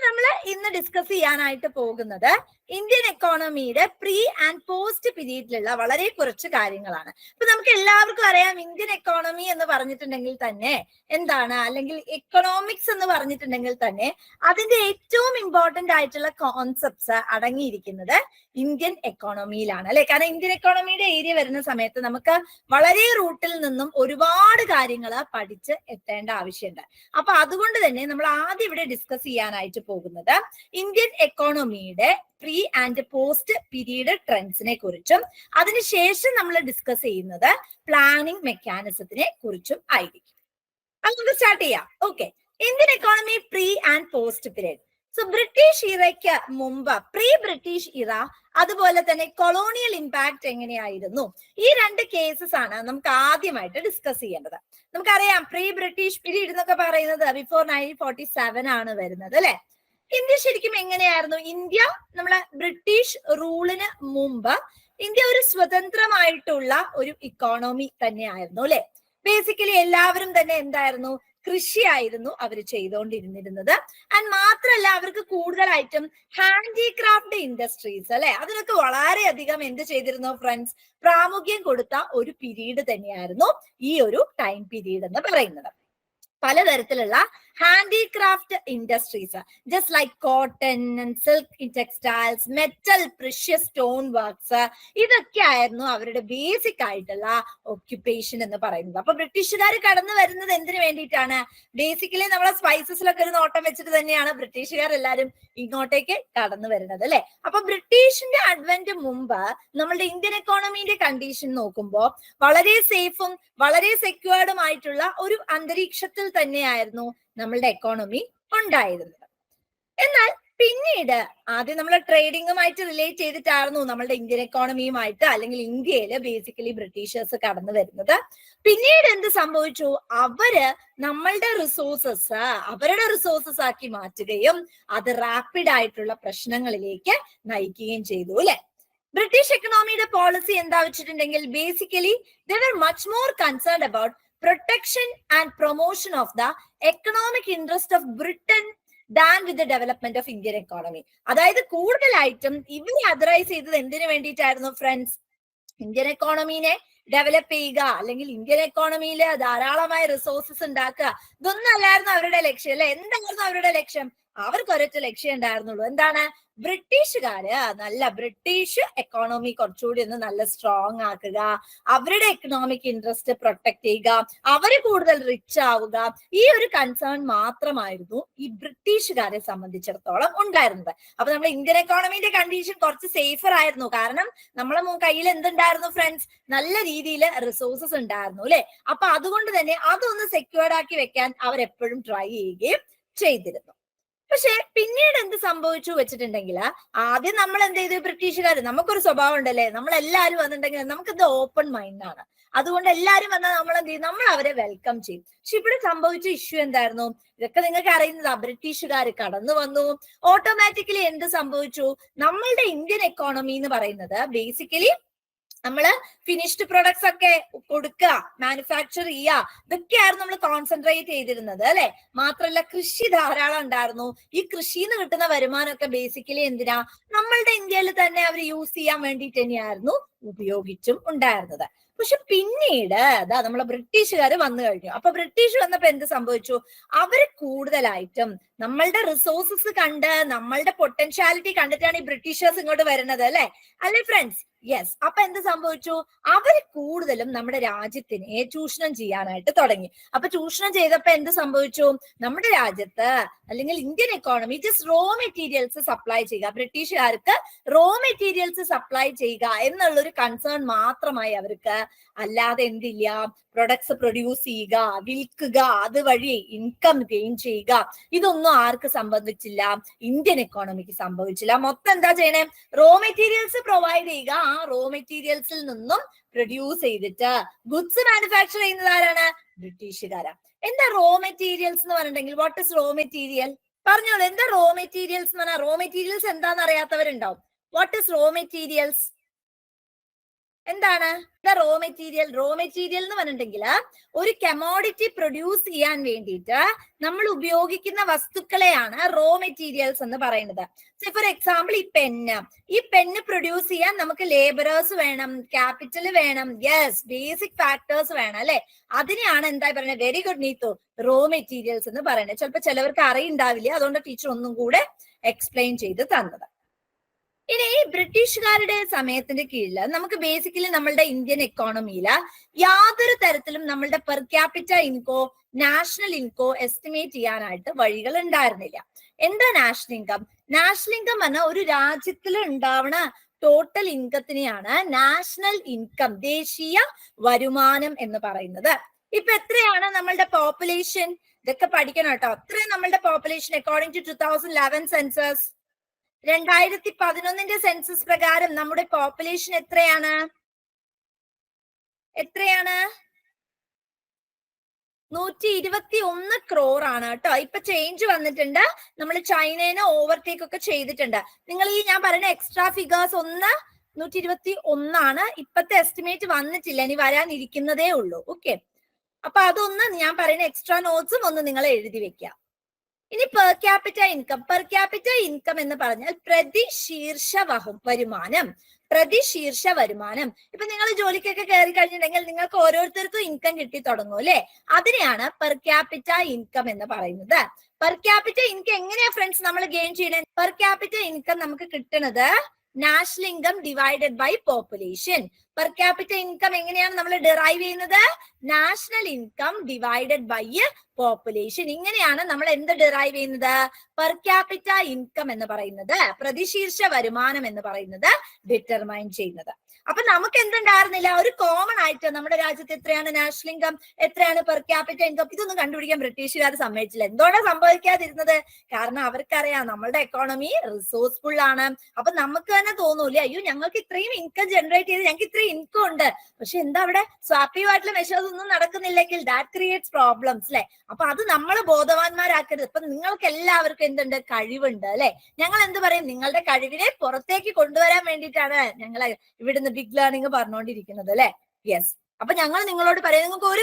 നമ്മൾ ഇന്ന് ഡിസ്കസ് ചെയ്യാനായിട്ട് പോകുന്നത് ഇന്ത്യൻ എക്കോണമിയുടെ പ്രീ ആൻഡ് പോസ്റ്റ് പീരീഡിലുള്ള വളരെ കുറച്ച് കാര്യങ്ങളാണ്. ഇപ്പൊ നമുക്ക് എല്ലാവർക്കും അറിയാം, ഇന്ത്യൻ എക്കോണമി എന്ന് പറഞ്ഞിട്ടുണ്ടെങ്കിൽ തന്നെ എന്താണ്, അല്ലെങ്കിൽ എക്കണോമിക്സ് എന്ന് പറഞ്ഞിട്ടുണ്ടെങ്കിൽ തന്നെ അതിന്റെ ഏറ്റവും ഇമ്പോർട്ടന്റ് ആയിട്ടുള്ള കോൺസെപ്റ്റ്സ് അടങ്ങിയിരിക്കുന്നത് ഇന്ത്യൻ എക്കോണമിയിലാണ്, അല്ലെ? കാരണം ഇന്ത്യൻ എക്കോണമിയുടെ ഏരിയ വരുന്ന സമയത്ത് നമുക്ക് വളരെ റൂട്ടിൽ നിന്നും ഒരുപാട് കാര്യങ്ങൾ പഠിച്ച് എത്തേണ്ട ആവശ്യമുണ്ട്. അപ്പൊ അതുകൊണ്ട് തന്നെ നമ്മൾ ആദ്യം ഇവിടെ ഡിസ്കസ് ചെയ്യാനായിട്ട് പോകുന്നത് ഇന്ത്യൻ എക്കോണമിയുടെ പ്രീ ആൻഡ് പോസ്റ്റ് പീരീഡ് ട്രെൻഡ്സിനെ കുറിച്ചും അതിനുശേഷം നമ്മൾ ഡിസ്കസ് ചെയ്യുന്നത് പ്ലാനിംഗ് മെക്കാനിസത്തിനെ കുറിച്ചും ആയിരിക്കും. അത് നമുക്ക് സ്റ്റാർട്ട് ചെയ്യാം. Okay, Indian economy pre and post period. So British ഇറയ്ക്ക് മുമ്പ്, പ്രീ ബ്രിട്ടീഷ് ഇറ, അതുപോലെ തന്നെ കൊളോണിയൽ ഇമ്പാക്ട് എങ്ങനെയായിരുന്നു, ഈ രണ്ട് കേസസ് ആണ് നമുക്ക് ആദ്യമായിട്ട് ഡിസ്കസ് ചെയ്യേണ്ടത്. നമുക്കറിയാം, പ്രീ ബ്രിട്ടീഷ് പീരീഡ് എന്നൊക്കെ പറയുന്നത് ബിഫോർ 1947 ആണ് വരുന്നത്, അല്ലെ? ഇന്ത്യ ശരിക്കും എങ്ങനെയായിരുന്നു? ഇന്ത്യ നമ്മളെ ബ്രിട്ടീഷ് റൂളിന് മുമ്പ് ഇന്ത്യ ഒരു സ്വതന്ത്രമായിട്ടുള്ള ഒരു ഇക്കോണമി തന്നെയായിരുന്നു, അല്ലെ? ബേസിക്കലി എല്ലാവരും തന്നെ എന്തായിരുന്നു? കൃഷിയായിരുന്നു അവർ ചെയ്തുകൊണ്ടിരുന്നിരുന്നത്. ആൻഡ് മാത്രമല്ല, അവർക്ക് കൂടുതലായിട്ടും ഹാൻഡിക്രാഫ്റ്റ് ഇൻഡസ്ട്രീസ്, അല്ലെ, അതിനൊക്കെ വളരെയധികം എന്ത് ചെയ്തിരുന്നു ഫ്രണ്ട്സ്? പ്രാമുഖ്യം കൊടുത്ത ഒരു പീരീഡ് തന്നെയായിരുന്നു ഈ ഒരു ടൈം പീരീഡ് എന്ന് പറയുന്നത്. പലതരത്തിലുള്ള handicraft industries, just like cotton and silk textiles, metal, precious stone works, ഇതൊക്കെ ആയിരുന്നു അവരുടെ ബേസിക് ആയിട്ടുള്ള ഓക്യുപ്പേഷൻ എന്ന് പറയുന്നത്. അപ്പൊ ബ്രിട്ടീഷുകാർ കടന്നു വരുന്നത് എന്തിനു വേണ്ടിയിട്ടാണ്? ബേസിക്കലി നമ്മളെ സ്പൈസസിലൊക്കെ ഒരു നോട്ടം വെച്ചിട്ട് തന്നെയാണ് ബ്രിട്ടീഷുകാർ എല്ലാവരും ഇങ്ങോട്ടേക്ക് കടന്നു വരുന്നത്, അല്ലെ? അപ്പൊ ബ്രിട്ടീഷിന്റെ അഡ്വന്റ് മുമ്പ് നമ്മളുടെ ഇന്ത്യൻ എക്കോണമിന്റെ കണ്ടീഷൻ നോക്കുമ്പോൾ വളരെ സേഫും വളരെ സെക്യൂർഡും ആയിട്ടുള്ള ഒരു അന്തരീക്ഷത്തിൽ തന്നെയായിരുന്നു നമ്മളുടെ എക്കോണമി ഉണ്ടായിരുന്നത്. എന്നാൽ പിന്നീട് ആദ്യം നമ്മൾ ട്രേഡിങ്ങുമായിട്ട് റിലേറ്റ് ചെയ്തിട്ടായിരുന്നു നമ്മളുടെ ഇന്ത്യൻ എക്കോണമിയുമായിട്ട്, അല്ലെങ്കിൽ ഇന്ത്യയില് ബേസിക്കലി ബ്രിട്ടീഷേഴ്സ് കടന്നു വരുന്നത്. പിന്നീട് എന്ത് സംഭവിച്ചു? അവര് നമ്മളുടെ റിസോഴ്സസ് അവരുടെ റിസോഴ്സസ് ആക്കി മാറ്റുകയും അത് റാപ്പിഡ് ആയിട്ടുള്ള പ്രശ്നങ്ങളിലേക്ക് നയിക്കുകയും ചെയ്തു, അല്ലെ? ബ്രിട്ടീഷ് എക്കണോമിയുടെ പോളിസി എന്താ വെച്ചിട്ടുണ്ടെങ്കിൽ basically they were much more concerned about protection and promotion of the economic interest of Britain than with the development of Indian economy. അതായത് കൂടുതലായിട്ടും ഇവർ അതറൈസ് ചെയ്തത് എന്തിനു വേണ്ടിയിട്ടായിരുന്നു ഫ്രണ്ട്സ്? ഇന്ത്യൻ എക്കോണമീനെ ഡെവലപ്പ് ചെയ്യുക, അല്ലെങ്കിൽ ഇന്ത്യൻ എക്കോണമിയിൽ ധാരാളമായ റിസോഴ്സസ് ഉണ്ടാക്കുക, ഇതൊന്നും അല്ലായിരുന്നു അവരുടെ ലക്ഷ്യം, അല്ലെ? എന്തായിരുന്നു അവരുടെ ലക്ഷ്യം? അവർക്ക് ഒരൊറ്റ ലക്ഷ്യം ഉണ്ടായിരുന്നുള്ളൂ. എന്താണ്? ബ്രിട്ടീഷ് എക്കോണമി കുറച്ചുകൂടി ഒന്ന് നല്ല സ്ട്രോങ് ആക്കുക, അവരുടെ എക്കണോമിക് ഇൻട്രസ്റ്റ് പ്രൊട്ടക്ട് ചെയ്യുക, അവര് കൂടുതൽ റിച്ച് ആവുക, ഈ ഒരു കൺസേൺ മാത്രമായിരുന്നു ഈ ബ്രിട്ടീഷുകാരെ സംബന്ധിച്ചിടത്തോളം ഉണ്ടായിരുന്നത്. അപ്പൊ നമ്മുടെ ഇന്ത്യൻ എക്കോണമിന്റെ കണ്ടീഷൻ കുറച്ച് സേഫർ ആയിരുന്നു. കാരണം നമ്മളെ കയ്യിൽ എന്തുണ്ടായിരുന്നു ഫ്രണ്ട്സ്? നല്ല രീതിയിൽ റിസോഴ്സസ് ഉണ്ടായിരുന്നു, അല്ലെ? അപ്പൊ അതുകൊണ്ട് തന്നെ അതൊന്ന് സെക്യൂർഡ് ആക്കി വെക്കാൻ അവരെപ്പോഴും ട്രൈ ചെയ്യുകയും ചെയ്തിരുന്നു. പക്ഷെ പിന്നീട് എന്ത് സംഭവിച്ചു വെച്ചിട്ടുണ്ടെങ്കിൽ, ആദ്യം നമ്മൾ എന്ത് ചെയ്തു? ബ്രിട്ടീഷുകാർ, നമുക്കൊരു സ്വഭാവം ഉണ്ടല്ലേ, നമ്മളെല്ലാരും വന്നിട്ടുണ്ടെങ്കിൽ നമുക്കിത് ഓപ്പൺ മൈൻഡാണ്. അതുകൊണ്ട് എല്ലാരും വന്നാൽ നമ്മൾ എന്ത് ചെയ്യും? നമ്മൾ അവരെ വെൽക്കം ചെയ്യും. പക്ഷെ ഇവിടെ സംഭവിച്ച ഇഷ്യൂ എന്തായിരുന്നു? ഇതൊക്കെ നിങ്ങൾക്ക് അറിയുന്നതാ. ബ്രിട്ടീഷുകാർ കടന്നു വന്നു, ഓട്ടോമാറ്റിക്കലി എന്ത് സംഭവിച്ചു? നമ്മളുടെ ഇന്ത്യൻ എക്കോണമി എന്ന് പറയുന്നത് ബേസിക്കലി നമ്മള് ഫിനിഷ്ഡ് പ്രൊഡക്ട്സ് ഒക്കെ കൊടുക്കുക, മാനുഫാക്ചർ ചെയ്യുക, ഇതൊക്കെയായിരുന്നു നമ്മൾ കോൺസെൻട്രേറ്റ് ചെയ്തിരുന്നത്, അല്ലെ? മാത്രമല്ല കൃഷി ധാരാളം ഉണ്ടായിരുന്നു. ഈ കൃഷിയിൽ നിന്ന് കിട്ടുന്ന വരുമാനമൊക്കെ ബേസിക്കലി എന്തിനാ? നമ്മളുടെ ഇന്ത്യയിൽ തന്നെ അവർ യൂസ് ചെയ്യാൻ വേണ്ടിയിട്ട് തന്നെയായിരുന്നു ഉപയോഗിച്ചും ഉണ്ടായിരുന്നത്. പക്ഷെ പിന്നീട് അതാ നമ്മളെ ബ്രിട്ടീഷുകാർ വന്നു കഴിഞ്ഞു. അപ്പൊ ബ്രിട്ടീഷ് വന്നപ്പോ എന്ത് സംഭവിച്ചു? അവര് കൂടുതലായിട്ടും നമ്മളുടെ റിസോഴ്സസ് കണ്ട്, നമ്മളുടെ പൊട്ടൻഷ്യാലിറ്റി കണ്ടിട്ടാണ് ഈ ബ്രിട്ടീഷേഴ്സ് ഇങ്ങോട്ട് വരുന്നത്, അല്ലെ? അല്ലെ ഫ്രണ്ട്സ്? യെസ്. അപ്പൊ എന്ത് സംഭവിച്ചു? അവർ കൂടുതലും നമ്മുടെ രാജ്യത്തിനെ ചൂഷണം ചെയ്യാനായിട്ട് തുടങ്ങി. അപ്പൊ ചൂഷണം ചെയ്തപ്പോ എന്ത് സംഭവിച്ചു? നമ്മുടെ രാജ്യത്ത്, അല്ലെങ്കിൽ Indian economy just raw materials supply ചെയ്യുക, ബ്രിട്ടീഷുകാർക്ക് റോ മെറ്റീരിയൽസ് സപ്ലൈ ചെയ്യുക എന്നുള്ളൊരു കൺസേൺ മാത്രമായി അവർക്ക്. അല്ലാതെ എന്തില്ല, പ്രൊഡക്ട്സ് പ്രൊഡ്യൂസ് ചെയ്യുക, വിൽക്കുക, അതുവഴി ഇൻകം ഗെയിൻ ചെയ്യുക, ഇതൊന്നും ആർക്ക് സംബന്ധിച്ചില്ല? ഇന്ത്യൻ എക്കോണമിക്ക് സംഭവിച്ചില്ല. മൊത്തം എന്താ ചെയ്യണേ? റോ മെറ്റീരിയൽസ് പ്രൊവൈഡ് ചെയ്യുക, ആ റോ മെറ്റീരിയൽസിൽ നിന്നും പ്രൊഡ്യൂസ് ചെയ്തിട്ട് ഗുഡ്സ് മാനുഫാക്ചർ ചെയ്യുന്നത് ആരാണ്? ബ്രിട്ടീഷുകാരാ. എന്താ റോ മെറ്റീരിയൽസ് എന്ന് പറഞ്ഞിട്ടുണ്ടെങ്കിൽ? What is raw material? പറഞ്ഞോളൂ, എന്താ റോ മെറ്റീരിയൽസ് എന്ന് പറഞ്ഞാൽ? റോ മെറ്റീരിയൽസ് എന്താന്ന് അറിയാത്തവരുണ്ടാവും. What is raw materials? എന്താണ് റോ മെറ്റീരിയൽ? റോ മെറ്റീരിയൽ എന്ന് പറഞ്ഞിട്ടുണ്ടെങ്കിൽ ഒരു കമോഡിറ്റി പ്രൊഡ്യൂസ് ചെയ്യാൻ വേണ്ടിയിട്ട് നമ്മൾ ഉപയോഗിക്കുന്ന വസ്തുക്കളെയാണ് റോ മെറ്റീരിയൽസ് എന്ന് പറയുന്നത്. ഫോർ എക്സാമ്പിൾ ഈ പെന്ന് പ്രൊഡ്യൂസ് ചെയ്യാൻ നമുക്ക് ലേബറേഴ്സ് വേണം, ക്യാപിറ്റൽ വേണം, യെസ്, ബേസിക് ഫാക്ടേഴ്സ് വേണം അല്ലെ? അതിനെയാണ് എന്താ പറയുന്നത്? Very good Neethu, raw materials എന്ന് പറയുന്നത്. ചിലപ്പോൾ ചിലവർക്ക് അറിയുണ്ടാവില്ല, അതുകൊണ്ട് ടീച്ചർ ഒന്നും കൂടെ എക്സ്പ്ലെയിൻ ചെയ്ത് തന്നത്. ഇനി ബ്രിട്ടീഷുകാരുടെ സമയത്തിന്റെ കീഴിൽ നമുക്ക് ബേസിക്കലി നമ്മളുടെ ഇന്ത്യൻ എക്കോണമിയിൽ യാതൊരു തരത്തിലും നമ്മളുടെ പെർ ക്യാപിറ്റ ഇൻകോ, നാഷണൽ ഇൻകോ എസ്റ്റിമേറ്റ് ചെയ്യാനായിട്ട് വഴികൾ ഉണ്ടായിരുന്നില്ല. എന്താ നാഷണൽ ഇൻകം? നാഷണൽ ഇൻകം പറഞ്ഞ ഒരു രാജ്യത്തിൽ ഉണ്ടാവുന്ന ടോട്ടൽ ഇൻകത്തിനെയാണ് നാഷണൽ ഇൻകം, ദേശീയ വരുമാനം എന്ന് പറയുന്നത്. ഇപ്പൊ എത്രയാണ് നമ്മളുടെ പോപ്പുലേഷൻ? ഇതൊക്കെ പഠിക്കണം കേട്ടോ. അത്രയും നമ്മളുടെ population according to 2011 census, 2011 census പ്രകാരം നമ്മുടെ പോപ്പുലേഷൻ എത്രയാണ്? 121 crore ആണ് കേട്ടോ. ഇപ്പൊ ചേഞ്ച് വന്നിട്ടുണ്ട്, നമ്മൾ ചൈനേനെ ഓവർടേക്ക് ഒക്കെ ചെയ്തിട്ടുണ്ട്. നിങ്ങൾ ഈ ഞാൻ പറയുന്ന എക്സ്ട്രാ ഫിഗേഴ്സ് 121 ഇപ്പത്തെ എസ്റ്റിമേറ്റ് വന്നിട്ടില്ല, ഇനി വരാനിരിക്കുന്നതേ ഉള്ളൂ. ഓക്കെ, അപ്പൊ അതൊന്ന് ഞാൻ പറയുന്ന എക്സ്ട്രാ നോട്ട്സും ഒന്ന് നിങ്ങൾ എഴുതി വെക്കാം. ഇനി per capita income. Per capita income എന്ന് പറഞ്ഞാൽ പ്രതിശീർഷ വരുമാനം. പ്രതിശീർഷ വരുമാനം. ഇപ്പൊ നിങ്ങൾ ജോലിക്കൊക്കെ കയറി കഴിഞ്ഞിട്ടുണ്ടെങ്കിൽ നിങ്ങൾക്ക് ഓരോരുത്തർക്കും ഇൻകം കിട്ടി തുടങ്ങും അല്ലെ? അതിനെയാണ് പെർ ക്യാപിറ്റ ഇൻകം എന്ന് പറയുന്നത്. പെർ ക്യാപിറ്റ ഇൻകം എങ്ങനെയാ ഫ്രണ്ട്സ് നമ്മൾ ഗെയിൻ ചെയ്യണത്? പെർ ക്യാപിറ്റ ഇൻകം നമുക്ക് കിട്ടുന്നത് national income divided by population. Per capita income എങ്ങനെയാണ് നമ്മൾ ഡിറൈവ് ചെയ്യുന്നത്? National income divided by population. ഇങ്ങനെയാണ് നമ്മൾ എന്ത് ഡിറൈവ് ചെയ്യുന്നത്? പെർ ക്യാപിറ്റ ഇൻകം എന്ന് പറയുന്നത്, പ്രതിശീർഷ വരുമാനം എന്ന് പറയുന്നത് ഡിറ്റർമൈൻ ചെയ്യുന്നത്. അപ്പൊ നമുക്ക് എന്തുണ്ടായിരുന്നില്ല? ഒരു കോമൺ ആയിട്ട് നമ്മുടെ രാജ്യത്ത് എത്രയാണ് നാഷണൽ ഇൻകം, എത്രയാണ് പെർ ക്യാപിറ്റ ഇൻകം, ഇതൊന്നും കണ്ടുപിടിക്കാൻ ബ്രിട്ടീഷുകാർ സമ്മതിച്ചില്ല. എന്തുകൊണ്ടാണ് സംഭവിക്കാതിരുന്നത്? കാരണം അവർക്കറിയാം നമ്മളുടെ എക്കോണമി റിസോഴ്സ്ഫുൾ ആണ്. അപ്പൊ നമുക്ക് തന്നെ തോന്നൂലേ, അയ്യോ ഞങ്ങൾക്ക് ഇത്രയും ഇൻകം ജനറേറ്റ് ചെയ്ത് ഞങ്ങൾക്ക് ഇത്രയും ഇൻകം ഉണ്ട്, പക്ഷെ എന്താ അവിടെ സ്വാപ്പീവ് ആയിട്ടുള്ള മെഷേഴ്സ് ഒന്നും നടക്കുന്നില്ലെങ്കിൽ ദാറ്റ് ക്രിയേറ്റ്സ് പ്രോബ്ലംസ് അല്ലെ? അപ്പൊ അത് നമ്മൾ ബോധവാന്മാരാക്കരുത്. ഇപ്പൊ നിങ്ങൾക്ക് എല്ലാവർക്കും എന്തുണ്ട്? കഴിവുണ്ട് അല്ലെ? ഞങ്ങൾ എന്ത് പറയും? നിങ്ങളുടെ കഴിവിനെ പുറത്തേക്ക് കൊണ്ടുവരാൻ വേണ്ടിയിട്ടാണ് ഞങ്ങൾ ഇവിടുന്ന് ബിഗ് ലേണിംഗ് പറഞ്ഞുകൊണ്ടിരിക്കുന്നത് അല്ലെ? യെസ്. അപ്പൊ ഞങ്ങൾ നിങ്ങളോട് പറയും നിങ്ങൾക്ക് ഒരു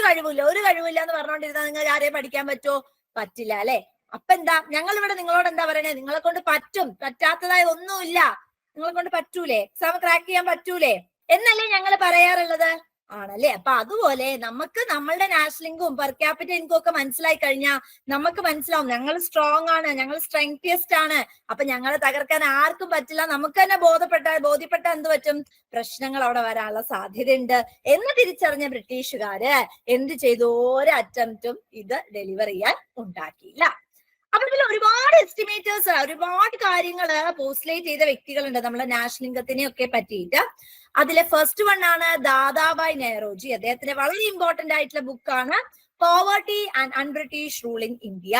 കഴിവില്ല എന്ന് പറഞ്ഞുകൊണ്ടിരുന്നാൽ നിങ്ങൾ ആരെയും പഠിക്കാൻ പറ്റുമോ? പറ്റില്ല അല്ലെ? അപ്പൊ എന്താ ഞങ്ങൾ ഇവിടെ നിങ്ങളോട് എന്താ പറയണേ? നിങ്ങളെ കൊണ്ട് പറ്റും, പറ്റാത്തതായ ഒന്നുമില്ല, നിങ്ങളെ കൊണ്ട് പറ്റൂലേ, എക്സാം ക്രാക്ക് ചെയ്യാൻ പറ്റൂലേ എന്നല്ലേ ഞങ്ങൾ പറയാറുള്ളത്? ആണല്ലേ? അപ്പൊ അതുപോലെ നമുക്ക് നമ്മളുടെ national income per capita income ഒക്കെ മനസ്സിലായി കഴിഞ്ഞാൽ നമുക്ക് മനസ്സിലാവും ഞങ്ങൾ സ്ട്രോങ് ആണ്, ഞങ്ങൾ സ്ട്രെങ്തിയസ്റ്റ് ആണ്, അപ്പൊ ഞങ്ങളെ തകർക്കാൻ ആർക്കും പറ്റില്ല. നമുക്ക് തന്നെ ബോധ്യപ്പെട്ട എന്ത് പറ്റും? പ്രശ്നങ്ങൾ അവിടെ വരാനുള്ള സാധ്യതയുണ്ട് എന്ന് തിരിച്ചറിഞ്ഞ ബ്രിട്ടീഷുകാര് എന്ത് ചെയ്തു? ഒരു അറ്റംപ്റ്റും ഇത് ഡെലിവർ ചെയ്യാൻ ഉണ്ടാക്കിയില്ല. അപ്പൊ ഇതിൽ ഒരുപാട് എസ്റ്റിമേറ്റേഴ്സ്, ഒരുപാട് കാര്യങ്ങൾ പോസ്റ്റ്ലേറ്റ് ചെയ്ത വ്യക്തികളുണ്ട് നമ്മുടെ നാഷണൽ ഇൻകത്തിനെ ഒക്കെ പറ്റിയിട്ട്. അതിലെ ഫസ്റ്റ് വൺ ആണ് ദാദാഭായ് നെഹ്റോജി. അദ്ദേഹത്തിന്റെ വളരെ ഇമ്പോർട്ടന്റ് ആയിട്ടുള്ള ബുക്കാണ് poverty and unbritish rule in India.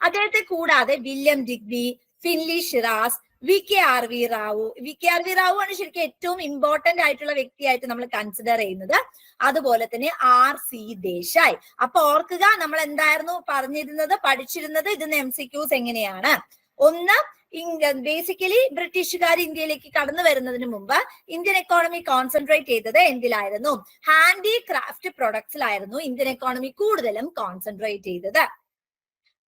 അദ്ദേഹത്തെ കൂടാതെ William Digby, Findlay Shirras, V K R V. Rao ആണ് ശരിക്കും ഏറ്റവും ഇമ്പോർട്ടന്റ് ആയിട്ടുള്ള വ്യക്തിയായിട്ട് നമ്മൾ കൺസിഡർ ചെയ്യുന്നത്. അതുപോലെ തന്നെ R.C. ദേശായി. അപ്പൊ ഓർക്കുക, നമ്മൾ എന്തായിരുന്നു പറഞ്ഞിരുന്നത്, പഠിച്ചിരുന്നത്? ഇതിന് MCQs എങ്ങനെയാണ്? ഒന്ന്, ബേസിക്കലി ബ്രിട്ടീഷുകാർ ഇന്ത്യയിലേക്ക് കടന്നു വരുന്നതിന് മുമ്പ് ഇന്ത്യൻ എക്കോണമി കോൺസെൻട്രേറ്റ് ചെയ്തത് എന്തിലായിരുന്നു? ഹാൻഡിക്രാഫ്റ്റ് പ്രൊഡക്ട്സിലായിരുന്നു ഇന്ത്യൻ എക്കോണമി കൂടുതലും കോൺസെൻട്രേറ്റ് ചെയ്തത്.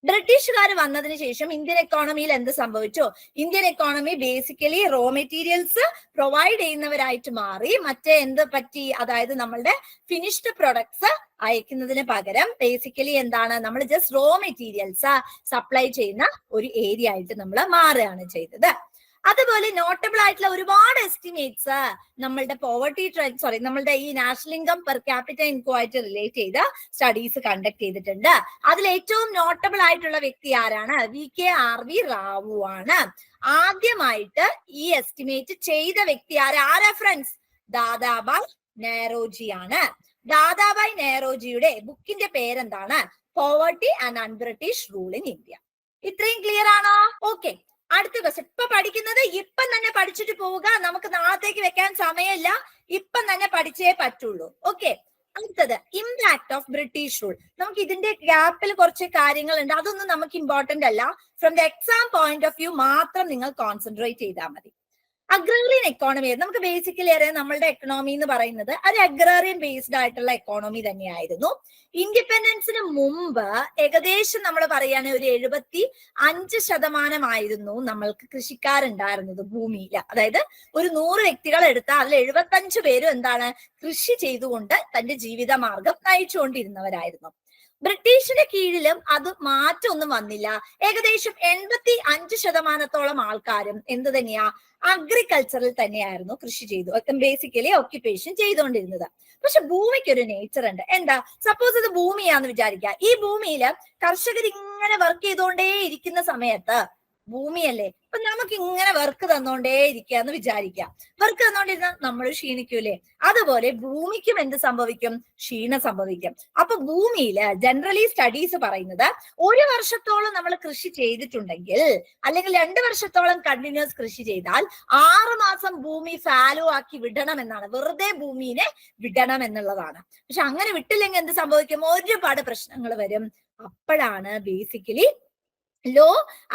ബ്രിട്ടീഷുകാർ വന്നതിന് ശേഷം ഇന്ത്യൻ എക്കോണമിയിൽ എന്ത് സംഭവിച്ചു? Indian economy basically raw materials provide ചെയ്യുന്നവരായിട്ട് മാറി. മറ്റേ എന്ത് പറ്റി? അതായത് നമ്മളുടെ ഫിനിഷ്ഡ് പ്രൊഡക്ട്സ് അയക്കുന്നതിന് പകരം ബേസിക്കലി എന്താണ്, നമ്മൾ ജസ്റ്റ് റോ മെറ്റീരിയൽസ് സപ്ലൈ ചെയ്യുന്ന ഒരു ഏരിയ ആയിട്ട് നമ്മൾ മാറുകയാണ് ചെയ്തത്. അതുപോലെ നോട്ടബിൾ ആയിട്ടുള്ള ഒരുപാട് എസ്റ്റിമേറ്റ്സ് നമ്മളുടെ നമ്മളുടെ ഈ national income per capita income ആയിട്ട് റിലേറ്റ് ചെയ്ത സ്റ്റഡീസ് കണ്ടക്ട് ചെയ്തിട്ടുണ്ട്. അതിൽ ഏറ്റവും നോട്ടബിൾ ആയിട്ടുള്ള വ്യക്തി ആരാണ്? വി.കെ.ആർ.വി. റാവു ആണ്. ആദ്യമായിട്ട് ഈ എസ്റ്റിമേറ്റ് ചെയ്ത വ്യക്തി ആരാ ഫ്രണ്ട്സ്? ദാദാഭായ് നെഹ്റോജി ആണ്. ദാദാഭായ് നെഹ്റോജിയുടെ ബുക്കിന്റെ പേരെന്താണ്? Poverty and unbritish rule in India. ഇത്രയും ക്ലിയർ ആണോ? ഓക്കെ, അടുത്ത ക്വസ്റ്റ്യൻ. ഇപ്പൊ പഠിക്കുന്നത് ഇപ്പം തന്നെ പഠിച്ചിട്ട് പോവുക, നമുക്ക് നാളത്തേക്ക് വെക്കാൻ സമയമില്ല, ഇപ്പം തന്നെ പഠിച്ചേ പറ്റുള്ളൂ. ഓക്കെ, അടുത്തത് ഇമ്പാക്ട് ഓഫ് ബ്രിട്ടീഷ് റൂൾ. നമുക്ക് ഇതിന്റെ ഗ്യാപ്പിൽ കുറച്ച് കാര്യങ്ങളുണ്ട്, അതൊന്നും നമുക്ക് ഇമ്പോർട്ടന്റ് അല്ല. From the exam point of view മാത്രം നിങ്ങൾ കോൺസെൻട്രേറ്റ് ചെയ്താൽ മതി. അഗ്രേറിയൻ എക്കോണമി നമുക്ക് ബേസിക്കലി അറിയാം. നമ്മളുടെ എക്കണോമി എന്ന് പറയുന്നത് അത് അഗ്രേറിയൻ ബേസ്ഡ് ആയിട്ടുള്ള എക്കോണമി തന്നെയായിരുന്നു. ഇൻഡിപെൻഡൻസിന് മുമ്പ് ഏകദേശം നമ്മൾ പറയുകയാണെങ്കിൽ ഒരു 75% നമ്മൾക്ക് കൃഷിക്കാരുണ്ടായിരുന്നത് ഭൂമിയിൽ. അതായത് ഒരു 100 വ്യക്തികൾ എടുത്താൽ അതിൽ 75 പേരും എന്താണ്, കൃഷി ചെയ്തുകൊണ്ട് തന്റെ ജീവിതമാർഗം നയിച്ചുകൊണ്ടിരുന്നവരായിരുന്നു. ബ്രിട്ടീഷിന്റെ കീഴിലും അത് മാറ്റമൊന്നും വന്നില്ല. ഏകദേശം 85% ആൾക്കാരും എന്ത് തന്നെയാ, അഗ്രികൾച്ചറിൽ തന്നെയായിരുന്നു കൃഷി ചെയ്തു, ബേസിക്കലി ഓക്യുപ്പേഷൻ ചെയ്തുകൊണ്ടിരുന്നത്. പക്ഷെ ഭൂമിക്ക് ഒരു നേച്ചർ ഉണ്ട്. എന്താ, സപ്പോസ് ഇത് ഭൂമിയാന്ന് വിചാരിക്കുക. ഈ ഭൂമിയില് കർഷകർ ഇങ്ങനെ വർക്ക് ചെയ്തുകൊണ്ടേ ഇരിക്കുന്ന സമയത്ത്, ഭൂമിയല്ലേ, അപ്പൊ നമുക്ക് ഇങ്ങനെ വർക്ക് തന്നോണ്ടേ ഇരിക്കാന്ന് വിചാരിക്കാം. വർക്ക് തന്നോണ്ടിരുന്ന നമ്മൾ ക്ഷീണിക്കൂലേ? അതുപോലെ ഭൂമിക്കും എന്ത് സംഭവിക്കും? ക്ഷീണം സംഭവിക്കും. അപ്പൊ ഭൂമിയില് ജനറലി സ്റ്റഡീസ് പറയുന്നത് 1 വർഷത്തോളം നമ്മൾ കൃഷി ചെയ്തിട്ടുണ്ടെങ്കിൽ, അല്ലെങ്കിൽ 2 വർഷത്തോളം കണ്ടിന്യൂസ് കൃഷി ചെയ്താൽ 6 മാസം ഭൂമി ഫാലോ ആക്കി വിടണം എന്നാണ്, വെറുതെ ഭൂമിനെ വിടണം എന്നുള്ളതാണ്. പക്ഷെ അങ്ങനെ വിട്ടില്ലെങ്കിൽ എന്ത് സംഭവിക്കും? ഒരുപാട് പ്രശ്നങ്ങൾ വരും. അപ്പോഴാണ് ബേസിക്കലി ലോ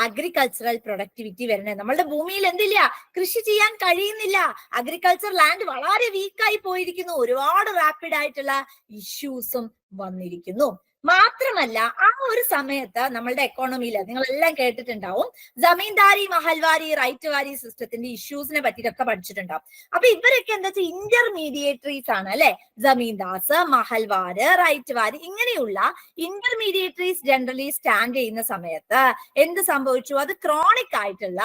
അഗ്രികൾച്ചറൽ പ്രൊഡക്ടിവിറ്റി വരുന്നത്. നമ്മളുടെ ഭൂമിയിൽ എന്തില്ല, കൃഷി ചെയ്യാൻ കഴിയുന്നില്ല. അഗ്രികൾച്ചർ ലാൻഡ് വളരെ വീക്കായി പോയിരിക്കുന്നു. ഒരുപാട് റാപ്പിഡ് ആയിട്ടുള്ള ഇഷ്യൂസും വന്നിരിക്കുന്നു. മാത്രമല്ല ആ ഒരു സമയത്ത് നമ്മളുടെ എക്കോണമിയിൽ നിങ്ങൾ എല്ലാം കേട്ടിട്ടുണ്ടാവും, ജമീന്ദാരി മഹൽവാരി റൈറ്റ് വാരി സിസ്റ്റത്തിന്റെ ഇഷ്യൂസിനെ പറ്റിയിട്ടൊക്കെ പഠിച്ചിട്ടുണ്ടാവും. അപ്പൊ ഇവരൊക്കെ എന്താ വെച്ചാൽ ഇന്റർമീഡിയേറ്ററീസ് ആണ് അല്ലെ. ജമീന്ദാസ്, മഹൽവാര്, റൈറ്റ് വാരി ഇങ്ങനെയുള്ള ഇന്റർമീഡിയേറ്ററീസ് ജനറലി സ്റ്റാൻഡ് ചെയ്യുന്ന സമയത്ത് എന്ത് സംഭവിച്ചു? അത് ക്രോണിക് ആയിട്ടുള്ള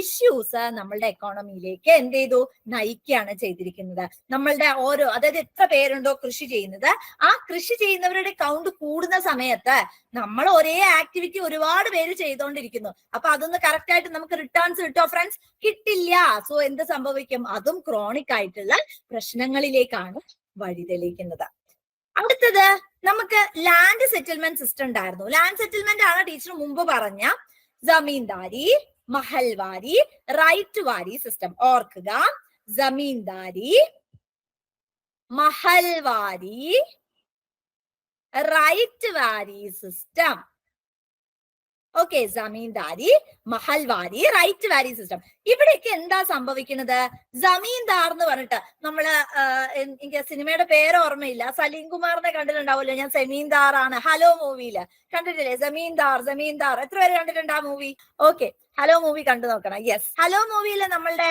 ഇഷ്യൂസ് നമ്മളുടെ എക്കോണമിയിലേക്ക് എന്ത് ചെയ്തു? നയിക്കുകയാണ് ചെയ്തിരിക്കുന്നത്. നമ്മളുടെ ഓരോ, അതായത് എത്ര പേരുണ്ടോ കൃഷി ചെയ്യുന്നത്, ആ കൃഷി ചെയ്യുന്നവരുടെ കൗണ്ട് കൂടുന്ന സമയത്ത് നമ്മൾ ഒരേ ആക്ടിവിറ്റി ഒരുപാട് പേര് ചെയ്തുകൊണ്ടിരിക്കുന്നു. അപ്പൊ അതൊന്ന് കറക്റ്റ് ആയിട്ട് നമുക്ക് റിട്ടേൺസ് കിട്ടോ ഫ്രണ്ട്സ്? കിട്ടില്ല. സോ എന്ത് സംഭവിക്കും? അതും ക്രോണിക് ആയിട്ടുള്ള പ്രശ്നങ്ങളിലേക്കാണ് വഴിതെളിക്കുന്നത്. അടുത്തത് നമുക്ക് ലാൻഡ് സെറ്റിൽമെന്റ് സിസ്റ്റം ഉണ്ടായിരുന്നു. ലാൻഡ് സെറ്റിൽമെന്റ് ആണ് ടീച്ചർ മുമ്പ് പറഞ്ഞ ജമീന്ദാരി മഹൽവാരി റൈറ്റ് വാരി സിസ്റ്റം. ഓർക്കുക, Zamindari Mahalwari Ryotwari system. Okay, Zamindari Mahalwari Ryotwari system. ഇവിടെയൊക്കെ എന്താ സംഭവിക്കുന്നത്? ജമീന്ദാർ എന്ന് പറഞ്ഞിട്ട് നമ്മള്, എനിക്ക് സിനിമയുടെ പേര് ഓർമ്മയില്ല, സലീം കുമാറിനെ കണ്ടിട്ടുണ്ടാവുമല്ലോ. ഞാൻ ജമീന്ദാറാണ്, ഹലോ മൂവിയില് കണ്ടിട്ടില്ലേ? ജമീന്ദാർ ജമീന്ദാർ എത്ര പേര് കണ്ടിട്ടുണ്ട് ആ മൂവി? ഓക്കെ, ഹലോ മൂവി കണ്ടു നോക്കണം. യെസ്, ഹലോ മൂവിയില് നമ്മളുടെ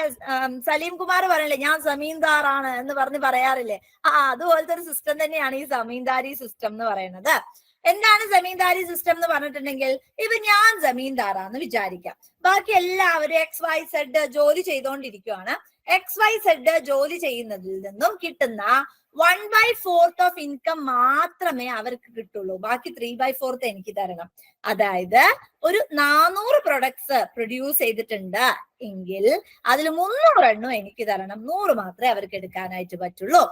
സലീം കുമാർ പറയല്ലേ, ഞാൻ ജമീന്ദാറാണ് എന്ന് പറയാറില്ലേ? അതുപോലത്തെ ഒരു സിസ്റ്റം തന്നെയാണ് ഈ ജമീന്ദാരി സിസ്റ്റം എന്ന് പറയുന്നത്. എന്താണ് ജമീന്ദാരി സിസ്റ്റം എന്ന് പറഞ്ഞിട്ടുണ്ടെങ്കിൽ, ഇപ്പൊ ഞാൻ ജമീന്ദാറാന്ന് വിചാരിക്കാം. ബാക്കി എല്ലാവരും XYZ ജോലി ചെയ്തുകൊണ്ടിരിക്കുകയാണ്. XYZ ജോലി ചെയ്യുന്നതിൽ നിന്നും കിട്ടുന്ന 1/4 ഓഫ് ഇൻകം മാത്രമേ അവർക്ക് കിട്ടുള്ളൂ. ബാക്കി 3/4 എനിക്ക് തരണം. അതായത് ഒരു 400 പ്രൊഡക്ട്സ് പ്രൊഡ്യൂസ് ചെയ്തിട്ടുണ്ട് എങ്കിൽ അതിൽ 300 എണ്ണം എനിക്ക് തരണം. 100 മാത്രമേ അവർക്ക് എടുക്കാനായിട്ട് പറ്റുള്ളൂ.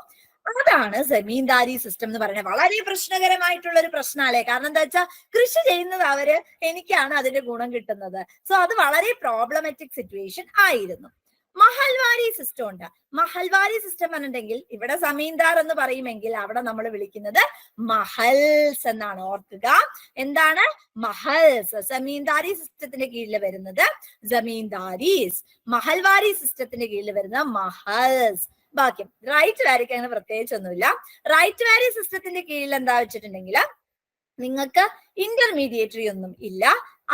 അതാണ് ജമീന്ദാരി സിസ്റ്റം എന്ന് പറയുന്നത്. വളരെ പ്രശ്നകരമായിട്ടുള്ള ഒരു പ്രശ്നമല്ലേ? കാരണം എന്താ വെച്ചാൽ കൃഷി ചെയ്യുന്നത് അവര്, എനിക്കാണ് അതിന്റെ ഗുണം കിട്ടുന്നത്. സോ അത് വളരെ പ്രോബ്ലമാറ്റിക് സിറ്റുവേഷൻ ആയിരുന്നു. മഹൽവാരി സിസ്റ്റം ഉണ്ട്. മഹൽവാരി സിസ്റ്റം പറഞ്ഞിട്ടുണ്ടെങ്കിൽ ഇവിടെ ജമീന്ദാർ എന്ന് പറയുമെങ്കിൽ അവിടെ നമ്മൾ വിളിക്കുന്നത് മഹൽസ് എന്നാണ്. ഓർക്കുക, എന്താണ് മഹൽസ്? ജമീന്ദാരി സിസ്റ്റത്തിന്റെ കീഴിൽ വരുന്നത് ജമീന്ദാരീസ്, മഹൽവാരി സിസ്റ്റത്തിന്റെ കീഴിൽ വരുന്ന മഹൽസ്. ബാക്കി റൈറ്റ് വാരിക്ക് അങ്ങനെ പ്രത്യേകിച്ചൊന്നുമില്ല. റൈറ്റ് വാരി സിസ്റ്റത്തിന്റെ കീഴിൽ എന്താ വെച്ചിട്ടുണ്ടെങ്കിൽ നിങ്ങൾക്ക് ഇന്റർമീഡിയേറ്ററി ഒന്നും ഇല്ല.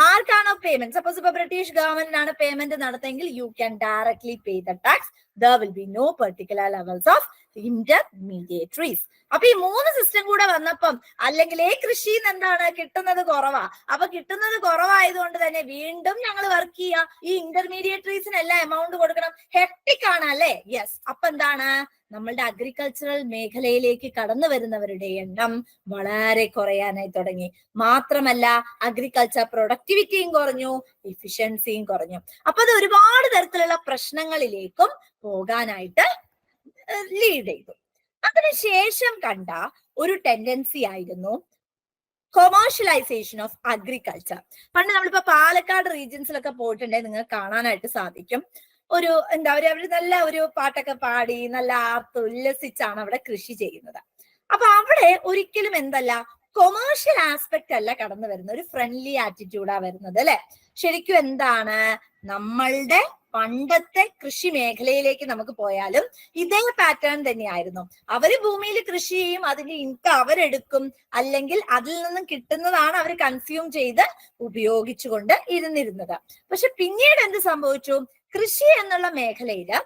ആർക്കാണോ പേയ്മെന്റ്, സപ്പോസ് ഇപ്പൊ ബ്രിട്ടീഷ് ഗവൺമെന്റിനാണ് പേയ്മെന്റ് നടത്തുമെങ്കിൽ you can directly pay the tax. There will be no particular levels of intermediaries. അപ്പൊ ഈ 3 സിസ്റ്റം കൂടെ വന്നപ്പം, അല്ലെങ്കിൽ കൃഷിന്ന് എന്താണ് കിട്ടുന്നത് കുറവാ. അപ്പൊ കിട്ടുന്നത് കുറവായതുകൊണ്ട് തന്നെ വീണ്ടും ഞങ്ങൾ വർക്ക് ചെയ്യാ, ഈ ഇന്റർമീഡിയറ്ററീസിന് എല്ലാം എമൗണ്ട് കൊടുക്കണം. ഹെക്ടിക് ആണ് അല്ലെ? യെസ്. അപ്പൊ എന്താണ്, നമ്മളുടെ അഗ്രികൾച്ചറൽ മേഖലയിലേക്ക് കടന്നു വരുന്നവരുടെ എണ്ണം വളരെ കുറയാനായി തുടങ്ങി. മാത്രമല്ല അഗ്രികൾച്ചർ പ്രൊഡക്ടിവിറ്റിയും കുറഞ്ഞു, എഫിഷ്യൻസിയും കുറഞ്ഞു. അപ്പൊ അത് ഒരുപാട് തരത്തിലുള്ള പ്രശ്നങ്ങളിലേക്കും പോകാനായിട്ട് ലീഡ് ചെയ്തു. അതിനുശേഷം കണ്ട ഒരു ടെൻഡൻസി ആയിരുന്നു കൊമേഴ്ഷ്യലൈസേഷൻ ഓഫ് അഗ്രികൾച്ചർ. പണ്ട് നമ്മളിപ്പോ പാലക്കാട് റീജിയൻസിലൊക്കെ പോയിട്ടുണ്ടെങ്കിൽ നിങ്ങൾക്ക് കാണാനായിട്ട് സാധിക്കും, ഒരു എന്താ പറയുക, അവര് നല്ല ഒരു പാട്ടൊക്കെ പാടി നല്ല ആർത്ത് ഉല്ലസിച്ചാണ് അവിടെ കൃഷി ചെയ്യുന്നത്. അപ്പൊ അവിടെ ഒരിക്കലും എന്തല്ല, കൊമേഴ്ഷ്യൽ ആസ്പെക്ട് അല്ല കടന്നു വരുന്നത്, ഒരു ഫ്രണ്ട്ലി ആറ്റിറ്റ്യൂഡാ വരുന്നത് അല്ലെ. ശരിക്കും എന്താണ്, നമ്മളുടെ പണ്ടത്തെ കൃഷി മേഖലയിലേക്ക് നമുക്ക് പോയാലും ഇതേ പാറ്റേൺ തന്നെയായിരുന്നു. അവര് ഭൂമിയിൽ കൃഷി ചെയ്യും, അതിന്റെ ഇൻകം അവരെടുക്കും, അല്ലെങ്കിൽ അതിൽ നിന്നും കിട്ടുന്നതാണ് അവർ കൺസ്യൂം ചെയ്ത് ഉപയോഗിച്ചുകൊണ്ട് ഇരുന്നിരുന്നത്. പക്ഷെ പിന്നീട് എന്ത് സംഭവിച്ചു, കൃഷി എന്നുള്ള മേഖലയില്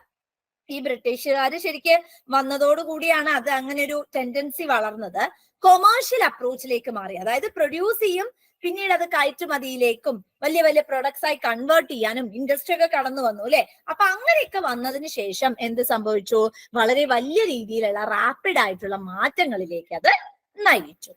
ഈ ബ്രിട്ടീഷുകാർ ശരിക്ക് വന്നതോടു കൂടിയാണ് അത് അങ്ങനെ ഒരു ടെൻഡൻസി വളർന്നത്. കൊമേഴ്ഷ്യൽ അപ്രോച്ചിലേക്ക് മാറി. അതായത് പ്രൊഡ്യൂസ് ചെയ്യും, പിന്നീട് അത് കയറ്റുമതിയിലേക്കും വലിയ വലിയ പ്രൊഡക്ട്സ് ആയി കൺവേർട്ട് ചെയ്യാനും ഇൻഡസ്ട്രി ഒക്കെ കടന്നു വന്നു അല്ലെ. അപ്പൊ അങ്ങനെയൊക്കെ വന്നതിന് ശേഷം എന്ത് സംഭവിച്ചു, വളരെ വലിയ രീതിയിലുള്ള റാപ്പിഡ് ആയിട്ടുള്ള മാറ്റങ്ങളിലേക്ക് അത് നയിച്ചു.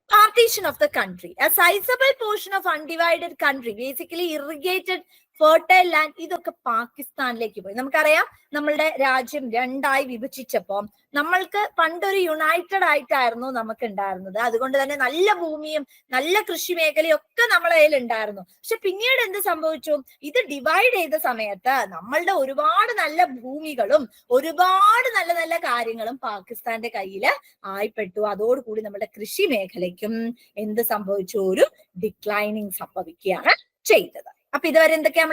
Partition of the country, a sizable portion of undivided country, basically irrigated fertile land, ഇതൊക്കെ പാകിസ്ഥാനിലേക്ക് പോയി. നമുക്കറിയാം നമ്മളുടെ രാജ്യം രണ്ടായി വിഭജിച്ചപ്പോ നമ്മൾക്ക് പണ്ടൊരു യുണൈറ്റഡ് ആയിട്ടായിരുന്നു നമുക്ക് ഉണ്ടായിരുന്നത്. അതുകൊണ്ട് തന്നെ നല്ല ഭൂമിയും നല്ല കൃഷി മേഖലയും ഒക്കെ നമ്മളെ കയ്യിൽ ഉണ്ടായിരുന്നു. പക്ഷെ പിന്നീട് എന്ത് സംഭവിച്ചു, ഇത് ഡിവൈഡ് ചെയ്ത സമയത്ത് നമ്മളുടെ ഒരുപാട് നല്ല ഭൂമികളും ഒരുപാട് നല്ല നല്ല കാര്യങ്ങളും പാകിസ്ഥാന്റെ കയ്യിൽ ആയിപ്പെട്ടു. അതോടുകൂടി നമ്മുടെ കൃഷി മേഖലയ്ക്കും എന്ത് സംഭവിച്ചു, ഒരു ഡിക്ലൈനിങ് സംഭവിക്കുകയാണ് ചെയ്തത്. അപ്പൊ ഇതുവരെ എന്തൊക്കെയാ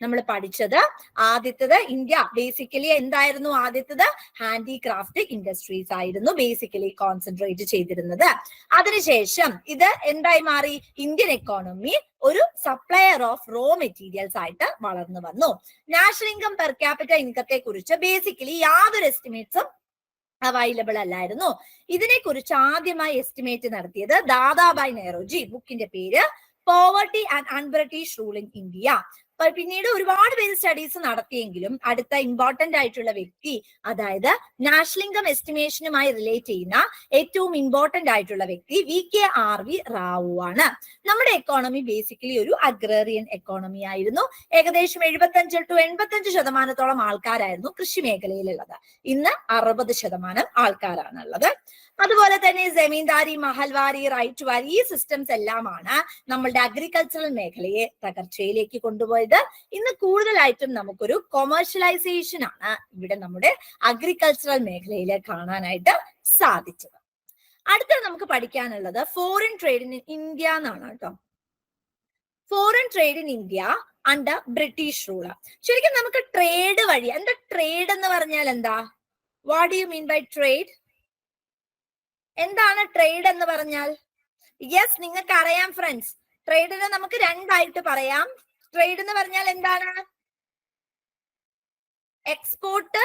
നമ്മൾ പഠിച്ചത്? ആദ്യത്തത് ഇന്ത്യ ബേസിക്കലി എന്തായിരുന്നു, ആദ്യത്തത് ഹാൻഡിക്രാഫ്റ്റ് ഇൻഡസ്ട്രീസ് ആയിരുന്നു ബേസിക്കലി കോൺസെൻട്രേറ്റ് ചെയ്തിരുന്നത്. അതിനുശേഷം ഇത് എന്തായി മാറി, ഇന്ത്യൻ എക്കോണമി ഒരു സപ്ലയർ ഓഫ് റോ മെറ്റീരിയൽസ് ആയിട്ട് വളർന്നു വന്നു. നാഷണൽ ഇൻകം പെർ ക്യാപിറ്റ ഇൻകത്തെ കുറിച്ച് ബേസിക്കലി യാതൊരു എസ്റ്റിമേറ്റ്സും അവൈലബിൾ അല്ലായിരുന്നു. ഇതിനെക്കുറിച്ച് ആദ്യമായി എസ്റ്റിമേറ്റ് നടത്തിയത് ദാദാഭായ് നെഹ്റുജി. ബുക്കിന്റെ പേര് poverty and unbritish rule in India. പിന്നീട് ഒരുപാട് പേര് സ്റ്റഡീസ് നടത്തിയെങ്കിലും അടുത്ത ഇമ്പോർട്ടന്റ് ആയിട്ടുള്ള വ്യക്തി, അതായത് നാഷണൽ ഇൻകം എസ്റ്റിമേഷനുമായി റിലേറ്റ് ചെയ്യുന്ന ഏറ്റവും ഇമ്പോർട്ടന്റ് ആയിട്ടുള്ള വ്യക്തി VKRV റാവു ആണ്. നമ്മുടെ എക്കോണമി ബേസിക്കലി ഒരു അഗ്രേറിയൻ എക്കോണമി ആയിരുന്നു. ഏകദേശം 75 to 85% ആൾക്കാരായിരുന്നു കൃഷി മേഖലയിലുള്ളത്. ഇന്ന് 60% ആൾക്കാരാണുള്ളത്. അതുപോലെ തന്നെ ജമീന്ദാരി, മഹൽവാരി, റൈറ്റ് വാരി, ഈ സിസ്റ്റംസ് എല്ലാമാണ് നമ്മളുടെ അഗ്രികൾച്ചറൽ മേഖലയെ തകർച്ചയിലേക്ക് കൊണ്ടുപോയത്. ഇന്ന് കൂടുതലായിട്ടും നമുക്കൊരു കൊമേഴ്ഷ്യലൈസേഷൻ ആണ് ഇവിടെ നമ്മുടെ അഗ്രികൾച്ചറൽ മേഖലയിൽ കാണാനായിട്ട് സാധിച്ചത്. അടുത്ത നമുക്ക് പഠിക്കാനുള്ളത് ഫോറിൻ ട്രേഡ് ഇൻ ഇന്ത്യ എന്നാണ് കേട്ടോ. Foreign trade in India under British rule. ശരിക്കും നമുക്ക് ട്രേഡ് വഴി, എന്താ ട്രേഡ് എന്ന് പറഞ്ഞാൽ എന്താ, what do you mean by trade? എന്താണ് ട്രേഡ് എന്ന് പറഞ്ഞാൽ? യെസ്, നിങ്ങൾക്ക് അറിയാം ഫ്രണ്ട്സ്, ട്രേഡിനെ നമുക്ക് രണ്ടായിട്ട് പറയാം. ട്രേഡ് എന്ന് പറഞ്ഞാൽ എന്താണ്? എക്സ്പോർട്ട്,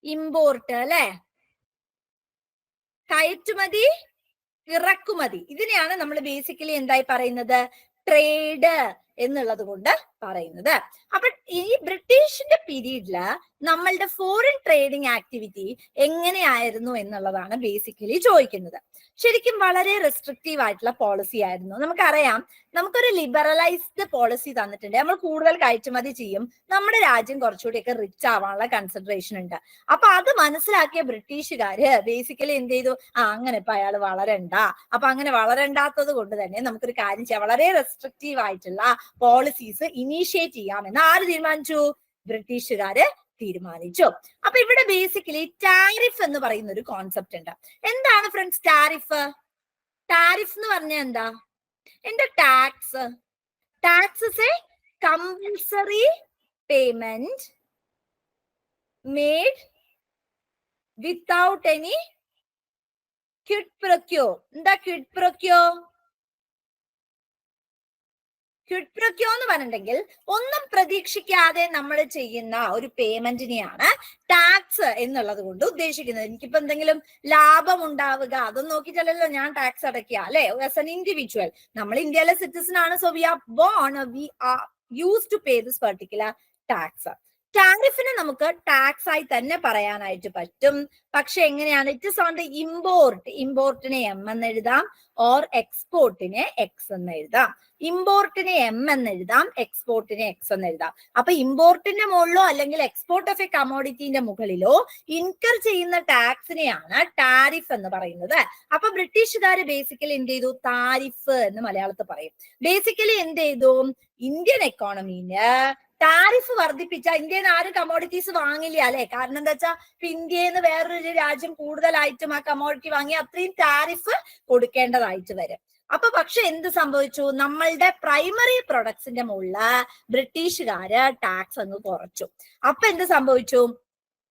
ഇമ്പോർട്ട് അല്ലെ, കയറ്റുമതി, ഇറക്കുമതി. ഇതിനെയാണ് നമ്മൾ ബേസിക്കലി എന്തായി പറയുന്നത്, ട്രേഡ് എന്നുള്ളത് കൊണ്ട് പറയുന്നത്. അപ്പൊ ഈ ബ്രിട്ടീഷിന്റെ പീരീഡില് നമ്മളുടെ ഫോറിൻ ട്രേഡിംഗ് ആക്ടിവിറ്റി എങ്ങനെയായിരുന്നു എന്നുള്ളതാണ് ബേസിക്കലി ചോദിക്കുന്നത്. ശരിക്കും വളരെ റെസ്ട്രിക്റ്റീവ് ആയിട്ടുള്ള പോളിസി ആയിരുന്നു. നമുക്കറിയാം, നമുക്കൊരു ലിബറലൈസ്ഡ് പോളിസി തന്നിട്ടുണ്ട്. നമ്മൾ കൂടുതൽ കയറ്റുമതി ചെയ്യും, നമ്മുടെ രാജ്യം കുറച്ചുകൂടിയൊക്കെ റിച്ച് ആവാനുള്ള കൺസിഡറേഷൻ ഉണ്ട്. അപ്പൊ അത് മനസ്സിലാക്കിയ ബ്രിട്ടീഷുകാര് ബേസിക്കലി എന്ത് ചെയ്തു, അങ്ങനെ ഇപ്പൊ അയാൾ വളരണ്ട, അപ്പൊ അങ്ങനെ വളരണ്ടാത്തത് കൊണ്ട് തന്നെ നമുക്കൊരു കാര്യം ചെയ്യാം, വളരെ റെസ്ട്രിക്റ്റീവ് ആയിട്ടുള്ള പോളിസീസ് ഇനീഷ്യേറ്റ് ചെയ്യാമെന്ന് ആര് തീരുമാനിച്ചു? ബ്രിട്ടീഷുകാര് തീരുമാനിച്ചു. അപ്പൊ ഇവിടെ ബേസിക്കലി ടാരിഫ് എന്ന് പറയുന്ന ഒരു കോൺസെപ്റ്റ് ഉണ്ട്. എന്താണ് ഫ്രണ്ട്സ് ടാരിഫ്? ടാരിഫ് എന്ന് പറഞ്ഞാൽ എന്താ? എന്താ tax? Tax is a compulsory payment made without any quid pro quo. എന്താ ക്വിഡ് പ്രൊക്യോ? ക്വിഡ് പ്രൊക്യോ എന്ന് പറഞ്ഞിട്ടുണ്ടെങ്കിൽ ഒന്നും പ്രതീക്ഷിക്കാതെ നമ്മൾ ചെയ്യുന്ന ഒരു പേയ്മെന്റിനെയാണ് ടാക്സ് എന്നുള്ളത് കൊണ്ട് ഉദ്ദേശിക്കുന്നത്. എനിക്കിപ്പോ എന്തെങ്കിലും ലാഭം ഉണ്ടാവുക അതൊന്നും നോക്കിയിട്ടല്ലോ ഞാൻ ടാക്സ് അടയ്ക്കുക അല്ലെ. ആസ് എൻ ഇൻഡിവിജ്വൽ, നമ്മൾ ഇന്ത്യയിലെ സിറ്റിസൺ ആണ്, so we are born, we are use to pay this particular tax. ടാരിഫിനെ നമുക്ക് ടാക്സ് ആയി തന്നെ പറയാനായിട്ട് പറ്റും. പക്ഷെ എങ്ങനെയാണ്? It is on the import. ഇമ്പോർട്ടിനെ എം എന്ന് എഴുതാം, ഓർ എക്സ്പോർട്ടിനെ എക്സ് എന്ന് എഴുതാം. ഇമ്പോർട്ടിനെ എം എന്ന് എഴുതാം, എക്സ്പോർട്ടിനെ എക്സ് എന്ന് എഴുതാം. അപ്പൊ ഇമ്പോർട്ടിന്റെ മുകളിലോ അല്ലെങ്കിൽ എക്സ്പോർട്ട് ഓഫ് എ കമോഡിറ്റിന്റെ മുകളിലോ ഇൻകർ ചെയ്യുന്ന ടാക്സിനെയാണ് ടാരിഫ് എന്ന് പറയുന്നത്. അപ്പൊ ബ്രിട്ടീഷുകാര് ബേസിക്കലി എന്ത് ചെയ്തു? താരിഫ് എന്ന് മലയാളത്തിൽ പറയും. ബേസിക്കലി എന്ത് ചെയ്തു? ഇന്ത്യൻ എക്കോണമീന് ടാരിഫ് വർദ്ധിപ്പിച്ച ഇന്ത്യയിൽ നിന്ന് ആരും കമോഡിറ്റീസ് വാങ്ങില്ല അല്ലെ? കാരണം എന്താ വെച്ചാൽ ഇപ്പൊ ഇന്ത്യയിൽ നിന്ന് വേറൊരു രാജ്യം കൂടുതലായിട്ടും ആ കമോഡിറ്റി വാങ്ങി അത്രയും ടാരിഫ് കൊടുക്കേണ്ടതായിട്ട് വരും. അപ്പൊ പക്ഷെ എന്ത് സംഭവിച്ചു? നമ്മളുടെ പ്രൈമറി പ്രൊഡക്ട്സിന്റെ മുകളില് ബ്രിട്ടീഷുകാര് ടാക്സ് അങ്ങ് കുറച്ചു. അപ്പൊ എന്ത് സംഭവിച്ചു?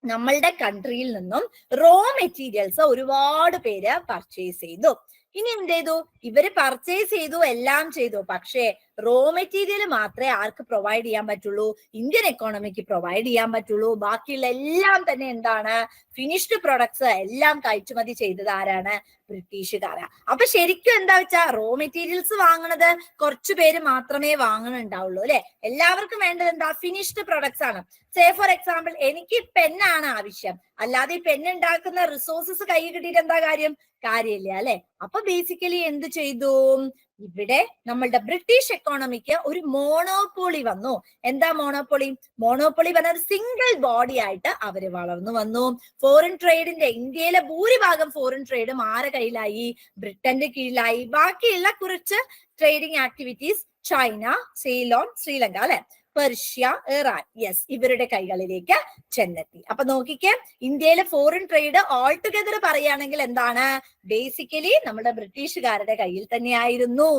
നമ്മളുടെ കൺട്രിയിൽ നിന്നും റോ മെറ്റീരിയൽസ് ഒരുപാട് പേര് പർച്ചേസ് ചെയ്തു. ഇനി എന്ത് ചെയ്തു? ഇവര് പർച്ചേസ് ചെയ്തു, എല്ലാം ചെയ്തു. പക്ഷേ റോ മെറ്റീരിയൽ മാത്രമേ ആർക്ക് പ്രൊവൈഡ് ചെയ്യാൻ പറ്റുള്ളൂ? ഇന്ത്യൻ എക്കോണമിക്ക് പ്രൊവൈഡ് ചെയ്യാൻ പറ്റുള്ളൂ. ബാക്കിയുള്ള എല്ലാം തന്നെ എന്താണ്? ഫിനിഷ്ഡ് പ്രൊഡക്ട്സ് എല്ലാം കയറ്റുമതി ചെയ്തത് ആരാണ്? ബ്രിട്ടീഷുകാരാ. അപ്പൊ ശരിക്കും എന്താ വെച്ചാ റോ മെറ്റീരിയൽസ് വാങ്ങണത് കുറച്ചു പേര് മാത്രമേ വാങ്ങണുണ്ടാവുള്ളൂ അല്ലെ? എല്ലാവർക്കും വേണ്ടത് എന്താ? ഫിനിഷ്ഡ് പ്രൊഡക്ട്സ് ആണ്. സേ ഫോർ എക്സാമ്പിൾ എനിക്ക് പെന്നാണ് ആവശ്യം, അല്ലാതെ ഈ പെന്നുണ്ടാക്കുന്ന റിസോഴ്സസ് കൈ കിട്ടിയിട്ട് എന്താ കാര്യമില്ല അല്ലെ? അപ്പൊ ബേസിക്കലി എന്ത് ചെയ്തു? ഇവിടെ നമ്മളുടെ ബ്രിട്ടീഷ് എക്കോണമിക്ക് ഒരു മോണോപോളി വന്നു. എന്താ മോണോപോളി? മോണോപോളി പറഞ്ഞ സിംഗിൾ ബോഡി ആയിട്ട് അവര് വളർന്നു വന്നു. ഫോറിൻ ട്രേഡിന്റെ ഇന്ത്യയിലെ ഭൂരിഭാഗം ഫോറിൻ ട്രേഡും ആരെ കയ്യിലായി? ബ്രിട്ടന്റെ കീഴിലായി. ബാക്കിയുള്ള കുറച്ച് ട്രേഡിംഗ് ആക്ടിവിറ്റീസ് ചൈന, സെയിലോൺ, ശ്രീലങ്ക അല്ലെ, പെർഷ്യ, ഇറാൻ, യെസ്, ഇവരുടെ കൈകളിലേക്ക് ചെന്നെത്തി. അപ്പൊ നോക്കിക്കേ, ഇന്ത്യയിലെ ഫോറിൻ ട്രേഡ് ഓൾ ടുഗദർ പറയുകയാണെങ്കിൽ എന്താണ്? ബേസിക്കലി നമ്മുടെ ബ്രിട്ടീഷുകാരുടെ കയ്യിൽ തന്നെയായിരുന്നു.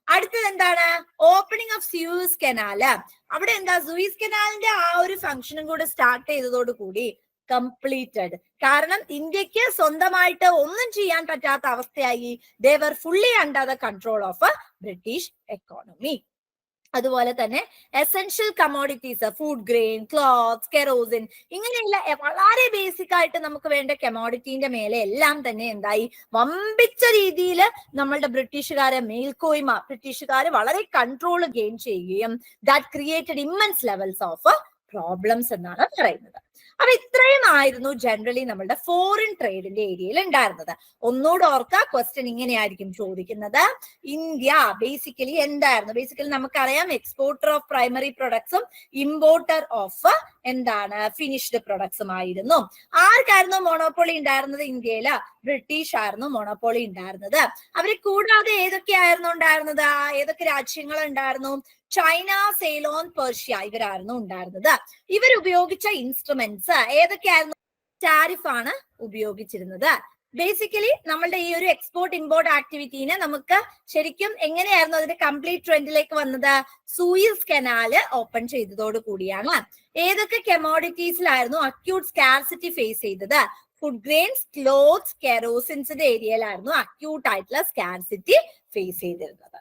അടുത്തത് എന്താണ്? Opening of Zeus canal. അവിടെ എന്താ? സൂയിസ് കനാലിന്റെ ആ ഒരു ഫംഗ്ഷനും കൂടെ സ്റ്റാർട്ട് ചെയ്തതോടുകൂടി കംപ്ലീറ്റഡ്. കാരണം ഇന്ത്യക്ക് സ്വന്തമായിട്ട് ഒന്നും ചെയ്യാൻ പറ്റാത്ത അവസ്ഥയായി. They were fully under the control of British economy. അതുപോലെ തന്നെ essential commodities, food grain, clothes, kerosene, ഇങ്ങനെയുള്ള വളരെ ബേസിക് ആയിട്ട് നമുക്ക് വേണ്ട കമോഡിറ്റീന്റെ മേലെ എല്ലാം തന്നെ എന്തായി? വമ്പിച്ച രീതിയിൽ നമ്മളുടെ ബ്രിട്ടീഷുകാരെ മേൽക്കോയ്മ, ബ്രിട്ടീഷുകാർ വളരെ കൺട്രോൾ ഗെയിൻ ചെയ്യുകയും that created immense levels of problems എന്നാണ് പറയുന്നത്. അപ്പൊ ഇത്രയും ആയിരുന്നു ജനറലി നമ്മളുടെ ഫോറിൻ ട്രേഡിന്റെ ഏരിയയിൽ ഉണ്ടായിരുന്നത്. ഒന്നുകൂടെ ഓർക്കുക, ക്വസ്റ്റ്യൻ ഇങ്ങനെയായിരിക്കും ചോദിക്കുന്നത്. ഇന്ത്യ ബേസിക്കലി എന്തായിരുന്നു? ബേസിക്കലി നമുക്കറിയാം എക്സ്പോർട്ടർ ഓഫ് പ്രൈമറി പ്രൊഡക്ട്സും ഇമ്പോർട്ടർ ഓഫ് എന്താണ്? ഫിനിഷ്ഡ് പ്രൊഡക്ട്സും ആയിരുന്നു. ആർക്കായിരുന്നു മോണോപ്പൊളി ഉണ്ടായിരുന്നത്? ഇന്ത്യയില് ബ്രിട്ടീഷ് ആയിരുന്നു മോണോപ്പൊളി ഉണ്ടായിരുന്നത്. അവരെ കൂടാതെ ഏതൊക്കെയായിരുന്നു ഉണ്ടായിരുന്നത്? ഏതൊക്കെ രാജ്യങ്ങൾ ഉണ്ടായിരുന്നു? ചൈന, സെയിലോൺ, പേർഷ്യ, ഇവരായിരുന്നു ഉണ്ടായിരുന്നത്. ഇവർ ഉപയോഗിച്ച ഇൻസ്ട്രുമെന്റ്സ് ഏതൊക്കെയായിരുന്നു? ടാരിഫ് ആണ് ഉപയോഗിച്ചിരുന്നത്. ബേസിക്കലി നമ്മളുടെ ഈ ഒരു എക്സ്പോർട്ട് ഇമ്പോർട്ട് ആക്ടിവിറ്റീനെ നമുക്ക് ശരിക്കും എങ്ങനെയായിരുന്നു അതിന്റെ കംപ്ലീറ്റ് ട്രെൻഡിലേക്ക് വന്നത്? സൂയിസ് കനാല് ഓപ്പൺ ചെയ്തതോട് കൂടിയാണ്. ഏതൊക്കെ കമോഡിറ്റീസിലായിരുന്നു അക്യൂട്ട് സ്കാർസിറ്റി ഫേസ് ചെയ്തത്? ഫുഡ് ഗ്രെയിൻസ്, ക്ലോത്ത്സ്, കെറോസിൻസിന്റെ ഏരിയയിലായിരുന്നു അക്യൂട്ട് ആയിട്ടുള്ള സ്കാർസിറ്റി ഫേസ് ചെയ്തിരുന്നത്.